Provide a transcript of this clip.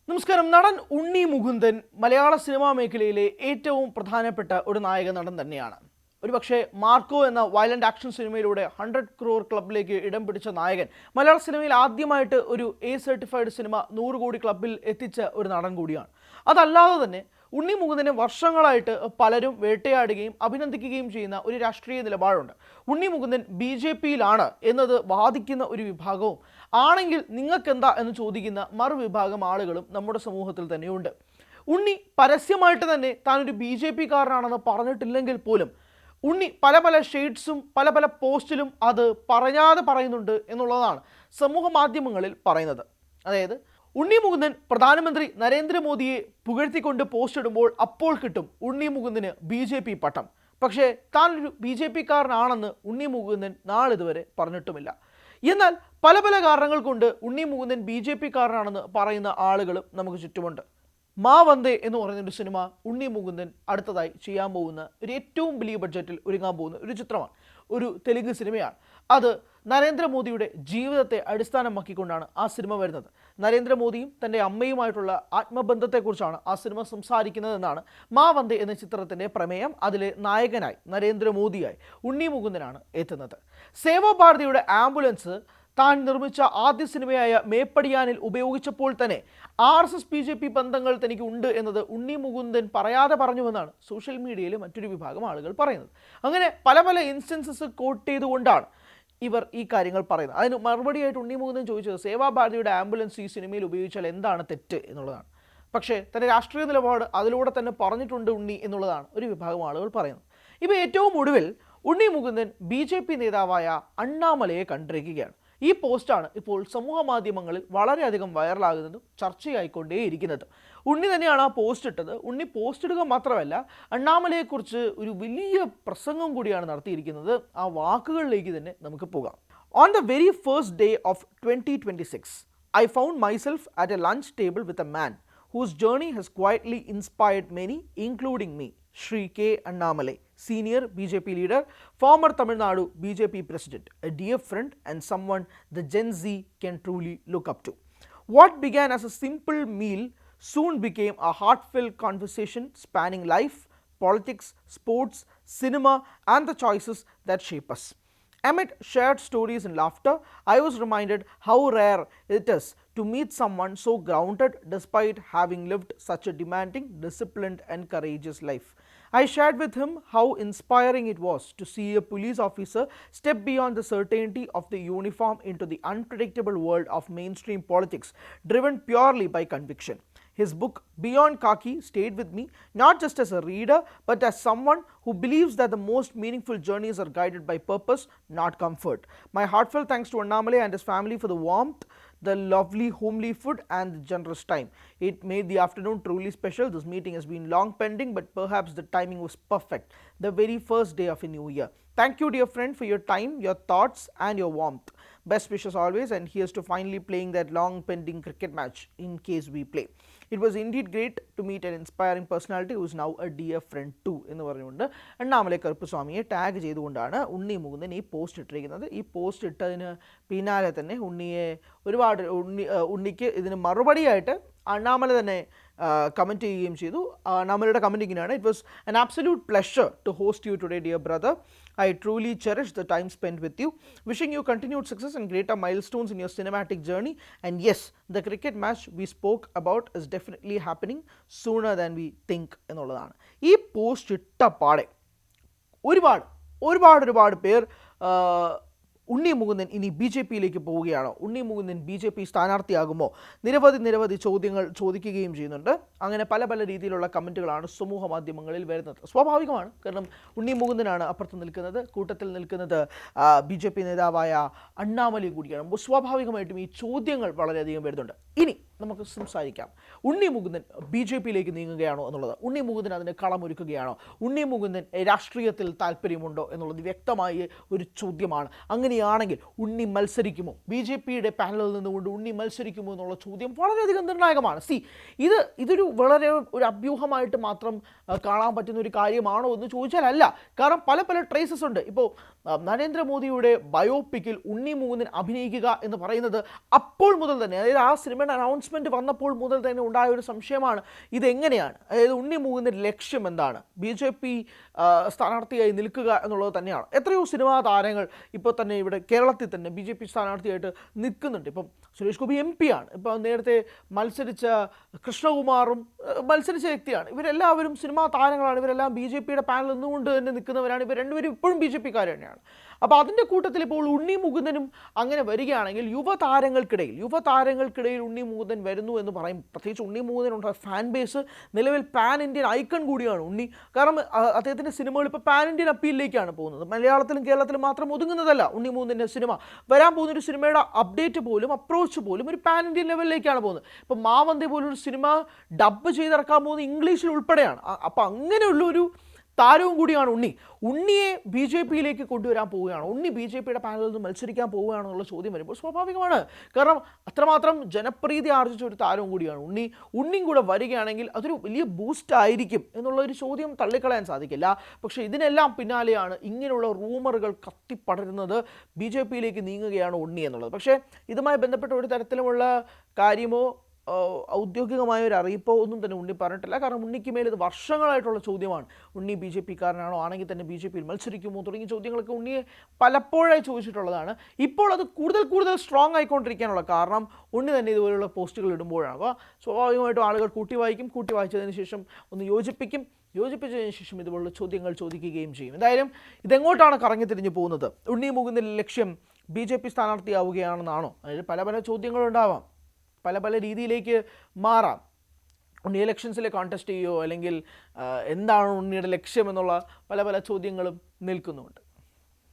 നമസ്കാരം. നടൻ ഉണ്ണി മുകുന്ദൻ മലയാള സിനിമാ മേഖലയിലെ ഏറ്റവും പ്രധാനപ്പെട്ട ഒരു നായക നടൻ തന്നെയാണ്. ഒരുപക്ഷെ മാർക്കോ എന്ന വയലന്റ് ആക്ഷൻ സിനിമയിലൂടെ 100 crore ക്ലബിലേക്ക് ഇടം പിടിച്ച നായകൻ, മലയാള സിനിമയിൽ ആദ്യമായിട്ട് ഒരു A സർട്ടിഫൈഡ് സിനിമ 100 കോടി ക്ലബിൽ എത്തിച്ച ഒരു നടൻ കൂടിയാണ്. അതല്ലാതെ തന്നെ ഉണ്ണി മുകുന്ദനെ വർഷങ്ങളായിട്ട് പലരും വേട്ടയാടുകയും അഭിനന്ദിക്കുകയും ചെയ്യുന്ന ഒരു രാഷ്ട്രീയ നിലപാടുണ്ട്. ഉണ്ണി മുകുന്ദൻ BJPയിലാണ് എന്നത് വാദിക്കുന്ന ഒരു വിഭാഗവും ആണെങ്കിൽ നിങ്ങൾക്കെന്താ എന്ന് ചോദിക്കുന്ന മറുവിഭാഗം ആളുകളും നമ്മുടെ സമൂഹത്തിൽ തന്നെയുണ്ട്. ഉണ്ണി പരസ്യമായിട്ട് തന്നെ താനൊരു BJPക്കാരനാണെന്ന് പറഞ്ഞിട്ടില്ലെങ്കിൽ പോലും ഉണ്ണി പല പല ഷെയ്ഡ്സും പല പല പോസ്റ്റിലും അത് പറയാതെ പറയുന്നുണ്ട് എന്നുള്ളതാണ് സമൂഹ മാധ്യമങ്ങളിൽ പറയുന്നത്. അതായത് ഉണ്ണി മുകുന്ദൻ പ്രധാനമന്ത്രി നരേന്ദ്രമോദിയെ പുകഴ്ത്തിക്കൊണ്ട് പോസ്റ്റ് ഇടുമ്പോൾ അപ്പോൾ കിട്ടും ഉണ്ണി മുകുന്ദന് BJP പട്ടം. പക്ഷേ താനൊരു BJPക്കാരനാണെന്ന് ഉണ്ണി മുകുന്ദൻ നാളിതുവരെ പറഞ്ഞിട്ടുമില്ല. എന്നാൽ പല പല കാരണങ്ങൾ കൊണ്ട് ഉണ്ണി മുകുന്ദൻ BJPക്കാരനാണെന്ന് പറയുന്ന ആളുകളും നമുക്ക് ചുറ്റുമുണ്ട്. മാ വന്ദേ എന്ന് പറയുന്നൊരു സിനിമ ഉണ്ണി മുകുന്ദൻ അടുത്തതായി ചെയ്യാൻ പോകുന്ന ഒരു ഏറ്റവും വലിയ ബഡ്ജറ്റിൽ ഒരുങ്ങാൻ പോകുന്ന ഒരു ചിത്രമാണ്. ഒരു തെലുങ്ക് സിനിമയാണ്. അത് നരേന്ദ്രമോദിയുടെ ജീവിതത്തെ അടിസ്ഥാനമാക്കിക്കൊണ്ടാണ് ആ സിനിമ വരുന്നത്. നരേന്ദ്രമോദിയും തൻ്റെ അമ്മയുമായിട്ടുള്ള ആത്മബന്ധത്തെക്കുറിച്ചാണ് ആ സിനിമ സംസാരിക്കുന്നതെന്നാണ് മാ വന്ദേ എന്ന ചിത്രത്തിൻ്റെ പ്രമേയം. അതിലെ നായകനായി നരേന്ദ്രമോദിയായി ഉണ്ണി മുകുന്ദനാണ് എത്തുന്നത്. സേവാഭാരതിയുടെ ആംബുലൻസ് താൻ നിർമ്മിച്ച ആദ്യ സിനിമയായ മേപ്പടിയാനിൽ ഉപയോഗിച്ചപ്പോൾ തന്നെ RSS BJP ബന്ധങ്ങൾ തനിക്ക് ഉണ്ട് എന്നത് ഉണ്ണി മുകുന്ദൻ പറയാതെ പറഞ്ഞുവെന്നാണ് സോഷ്യൽ മീഡിയയിൽ മറ്റൊരു വിഭാഗം ആളുകൾ പറയുന്നത്. അങ്ങനെ പല പല ഇൻസ്റ്റൻസസ് കോട്ട് ചെയ്തുകൊണ്ടാണ് ഇവർ ഈ കാര്യങ്ങൾ പറയുന്നത്. അതിന് മറുപടിയായിട്ട് ഉണ്ണി മുകുന്ദൻ ചോദിച്ചത് സേവാഭാരതിയുടെ ആംബുലൻസ് ഈ സിനിമയിൽ ഉപയോഗിച്ചാൽ എന്താണ് തെറ്റ് എന്നുള്ളതാണ്. പക്ഷേ തൻ്റെ രാഷ്ട്രീയ നിലപാട് അതിലൂടെ തന്നെ പറഞ്ഞിട്ടുണ്ട് ഉണ്ണി എന്നുള്ളതാണ് ഒരു വിഭാഗം ആളുകൾ പറയുന്നത്. ഇപ്പോൾ ഏറ്റവും ഒടുവിൽ ഉണ്ണി മുകുന്ദൻ BJP നേതാവായ അണ്ണാമലയെ കണ്ടിരിക്കുകയാണ്. ഈ പോസ്റ്റാണ് ഇപ്പോൾ സമൂഹ മാധ്യമങ്ങളിൽ വളരെയധികം വൈറലാകുന്നതും ചർച്ചയായിക്കൊണ്ടേയിരിക്കുന്നത്. ഉണ്ണി തന്നെയാണ് ആ പോസ്റ്റ് ഇട്ടത്. ഉണ്ണി പോസ്റ്റ് ഇടുക മാത്രമല്ല, അണ്ണാമലയെക്കുറിച്ച് ഒരു വലിയ പ്രസംഗം കൂടിയാണ് നടത്തിയിരിക്കുന്നത്. ആ വാക്കുകളിലേക്ക് തന്നെ നമുക്ക് പോകാം. On the very first day of 2026, I found myself at a lunch table with a man whose journey has quietly inspired many, including me, Shri K. Annamale, senior BJP leader, former Tamil Nadu BJP president, a dear friend and someone the Gen Z can truly look up to. What began as a simple meal soon became a heartfelt conversation spanning life, politics, sports, cinema, and the choices that shape us. Amid shared stories and laughter, I was reminded how rare it is to meet someone so grounded despite having lived such a demanding, disciplined, and courageous life. I shared with him how inspiring it was to see a police officer step beyond the certainty of the uniform into the unpredictable world of mainstream politics, driven purely by conviction. His book Beyond Khaki stayed with me not just as a reader but as someone who believes that the most meaningful journeys are guided by purpose, not comfort. My heartfelt thanks to Annamale and his family for the warmth, the lovely homely food and the generous time. It made the afternoon truly special. This meeting has been long pending, but perhaps the timing was perfect. The very first day of a new year. Thank you, dear friend, for your time, your thoughts and your warmth. Best wishes always, and here's to finally playing that long pending cricket match in case we play. It was indeed great to meet an inspiring personality who is now a dear friend too എന്ന് പറഞ്ഞുകൊണ്ട് Annamalai കറുപ്പസ്വാമിയെ tag ചെയ്തുകൊണ്ടാണ് ഉണ്ണി മുകുന്ദൻ ഈ post ഇട്ടിരിക്കുന്നത്. ഈ post ഇട്ടതിന് പിന്നാലെ തന്നെ ഉണ്ണിക്ക് ഇതിന് മറുപടിയായിട്ട് അണ്ണാമല തന്നെ കമൻറ്റ് ചെയ്യുകയും ചെയ്തു. അണ്ണാമലയുടെ കമൻറ്റ് ഇങ്ങനെയാണ്: it was an absolute pleasure to host you today, dear brother. I truly cherish the time spent with you. Wishing you continued success and greater milestones in your cinematic journey. And yes, the cricket match we spoke about is definitely happening sooner than we think എന്നുള്ളതാണ്. ഈ post ഇട്ട പാടെ ഒരുപാട് പേർ ഉണ്ണി മുകുന്ദൻ ഇനി BJPയിലേക്ക് പോവുകയാണോ, Unni Mukundan BJP സ്ഥാനാർത്ഥിയാകുമോ, നിരവധി ചോദ്യങ്ങൾ ചോദിക്കുകയും ചെയ്യുന്നുണ്ട്. അങ്ങനെ പല പല രീതിയിലുള്ള കമൻറ്റുകളാണ് സമൂഹ മാധ്യമങ്ങളിൽ വരുന്നത്. സ്വാഭാവികമാണ്, കാരണം ഉണ്ണി മുകുന്ദനാണ് അപ്പുറത്ത് നിൽക്കുന്നത്, കൂട്ടത്തിൽ നിൽക്കുന്നത് BJP നേതാവായ അണ്ണാമലൈ കൂടിയാണ്. സ്വാഭാവികമായിട്ടും ഈ ചോദ്യങ്ങൾ വളരെയധികം വരുന്നുണ്ട്. ഇനി നമുക്ക് സംസാരിക്കാം, ഉണ്ണി മുകുന്ദൻ BJPയിലേക്ക് നീങ്ങുകയാണോ എന്നുള്ളത്. ഉണ്ണി മുകുന്ദൻ അതിന് കളമൊരുക്കുകയാണോ, ഉണ്ണി മുകുന്ദൻ രാഷ്ട്രീയത്തിൽ താല്പര്യമുണ്ടോ എന്നുള്ളത് വ്യക്തമായ ഒരു ചോദ്യമാണ്. അങ്ങനെയാണെങ്കിൽ ഉണ്ണി മത്സരിക്കുമോ, BJPയുടെ പാനലിൽ നിന്നുകൊണ്ട് ഉണ്ണി മത്സരിക്കുമോ എന്നുള്ള ചോദ്യം വളരെയധികം നിർണായകമാണ്. ഇതൊരു വളരെ ഒരു അഭ്യൂഹമായിട്ട് മാത്രം കാണാൻ പറ്റുന്ന ഒരു കാര്യമാണോ എന്ന് ചോദിച്ചാൽ അല്ല. കാരണം പല പല ട്രേസസ് ഉണ്ട്. ഇപ്പോൾ നരേന്ദ്രമോദിയുടെ ബയോപിക്കിൽ ഉണ്ണി മുകുന്ദൻ അഭിനയിക്കുക എന്ന് പറയുന്നത് അപ്പോൾ മുതൽ തന്നെ, അതായത് ആ സിനിമയുടെ അനൗൺസ്മെൻറ്റ് അനൗൺസ്മെൻറ്റ് വന്നപ്പോൾ മുതൽ തന്നെ ഉണ്ടായ ഒരു സംശയമാണ് ഇതെങ്ങനെയാണ്, അതായത് ഉണ്ണി മുകുന്ദൻ്റെ ലക്ഷ്യം എന്താണ്, BJP സ്ഥാനാർത്ഥിയായി നിൽക്കുക എന്നുള്ളത് തന്നെയാണ്. എത്രയോ സിനിമാ താരങ്ങൾ ഇപ്പോൾ തന്നെ ഇവിടെ കേരളത്തിൽ തന്നെ BJP സ്ഥാനാർത്ഥിയായിട്ട് നിൽക്കുന്നുണ്ട്. ഇപ്പം സുരേഷ് ഗോപി MP ആണ്, ഇപ്പോൾ നേരത്തെ മത്സരിച്ച കൃഷ്ണകുമാറും മത്സരിച്ച വ്യക്തിയാണ്. ഇവരെല്ലാവരും സിനിമാ താരങ്ങളാണ്, ഇവരെല്ലാം BJPയുടെ പാനൽ നിന്നുകൊണ്ട് തന്നെ നിൽക്കുന്നവരാണ്. ഇവർ രണ്ടുപേരും ഇപ്പോഴും BJPക്കാർ തന്നെയാണ്. അപ്പോൾ അതിൻ്റെ കൂട്ടത്തിൽ ഇപ്പോൾ ഉണ്ണി മുകുന്ദനും അങ്ങനെ വരികയാണെങ്കിൽ യുവതാരങ്ങൾക്കിടയിൽ ഉണ്ണി മുകുന്ദൻ വരുന്നു എന്ന് പറയും. പ്രത്യേകിച്ച് ഉണ്ണി മുകുന്ദനുണ്ട് ഫാൻ ബേസ്, നിലവിൽ പാൻ ഇന്ത്യൻ ഐക്കൺ കൂടിയാണ് ഉണ്ണി. കാരണം അദ്ദേഹത്തിൻ്റെ സിനിമകൾ ഇപ്പോൾ പാൻ ഇന്ത്യൻ അപ്പീലിലേക്കാണ് പോകുന്നത്. മലയാളത്തിലും കേരളത്തിലും മാത്രം ഒതുങ്ങുന്നതല്ല ഉണ്ണി മുകുന്ദൻ്റെ സിനിമ. വരാൻ പോകുന്നൊരു സിനിമയുടെ അപ്ഡേറ്റ് പോലും അപ്രോച്ച് പോലും ഒരു പാൻ ഇന്ത്യൻ ലെവലിലേക്കാണ് പോകുന്നത്. ഇപ്പോൾ മാവന്തി പോലൊരു സിനിമ ഡബ് ചെയ്തിറക്കാൻ പോകുന്നത് ഇംഗ്ലീഷിൽ ഉൾപ്പെടെയാണ്. അപ്പോൾ അങ്ങനെയുള്ളൊരു താരവും കൂടിയാണ് ഉണ്ണിയെ BJPയിലേക്ക് കൊണ്ടുവരാൻ പോവുകയാണ്, ഉണ്ണി BJPയുടെ പാനലിൽ നിന്ന് മത്സരിക്കാൻ പോവുകയാണെന്നുള്ള ചോദ്യം വരുമ്പോൾ സ്വാഭാവികമാണ്. കാരണം അത്രമാത്രം ജനപ്രീതി ആർജിച്ച ഒരു താരവും കൂടിയാണ് ഉണ്ണിയും കൂടെ വരികയാണെങ്കിൽ അതൊരു വലിയ ബൂസ്റ്റ് ആയിരിക്കും എന്നുള്ളൊരു ചോദ്യം തള്ളിക്കളയാൻ സാധിക്കില്ല. പക്ഷേ ഇതിനെല്ലാം പിന്നാലെയാണ് ഇങ്ങനെയുള്ള റൂമറുകൾ കത്തിപ്പടരുന്നത്, BJPയിലേക്ക് നീങ്ങുകയാണ് ഉണ്ണി എന്നുള്ളത്. പക്ഷേ ഇതുമായി ബന്ധപ്പെട്ട ഒരു തരത്തിലുമുള്ള കാര്യമോ ഔദ്യോഗികമായ ഒരു അറിയിപ്പോ ഒന്നും തന്നെ ഉണ്ണി പറഞ്ഞിട്ടില്ല. കാരണം ഉണ്ണിക്ക് മേൽ ഇത് വർഷങ്ങളായിട്ടുള്ള ചോദ്യമാണ്. ഉണ്ണി BJPക്കാരനാണോ, ആണെങ്കിൽ തന്നെ BJPയിൽ മത്സരിക്കുമോ തുടങ്ങിയ ചോദ്യങ്ങളൊക്കെ ഉണ്ണിയെ പലപ്പോഴായി ചോദിച്ചിട്ടുള്ളതാണ്. ഇപ്പോൾ അത് കൂടുതൽ സ്ട്രോങ് ആയിക്കൊണ്ടിരിക്കാനുള്ള കാരണം ഉണ്ണി തന്നെ ഇതുപോലുള്ള പോസ്റ്റുകൾ ഇടുമ്പോഴാണ്. അപ്പോൾ സ്വാഭാവികമായിട്ടും ആളുകൾ കൂട്ടി വായിച്ചതിന് ശേഷം ഒന്ന് യോജിപ്പിച്ചതിന് ശേഷം ഇതുപോലുള്ള ചോദ്യങ്ങൾ ചോദിക്കുകയും ചെയ്യും. എന്തായാലും ഇതെങ്ങോട്ടാണ് കറങ്ങി തിരിഞ്ഞു പോകുന്നത്? ഉണ്ണി മുകുന്ദൻ്റെ ലക്ഷ്യം BJP സ്ഥാനാർത്ഥിയാവുകയാണെന്നാണോ? അതായത് പല ചോദ്യങ്ങളുണ്ടാവാം, പല രീതിയിലേക്ക് മാറാം. ഉണ്ണി ഇലക്ഷൻസിൽ കോൺടെസ്റ്റ് ചെയ്യുമോ, അല്ലെങ്കിൽ എന്താണ് ഉണ്ണിയുടെ ലക്ഷ്യം എന്നുള്ള പല ചോദ്യങ്ങളും നിൽക്കുന്നുണ്ട്.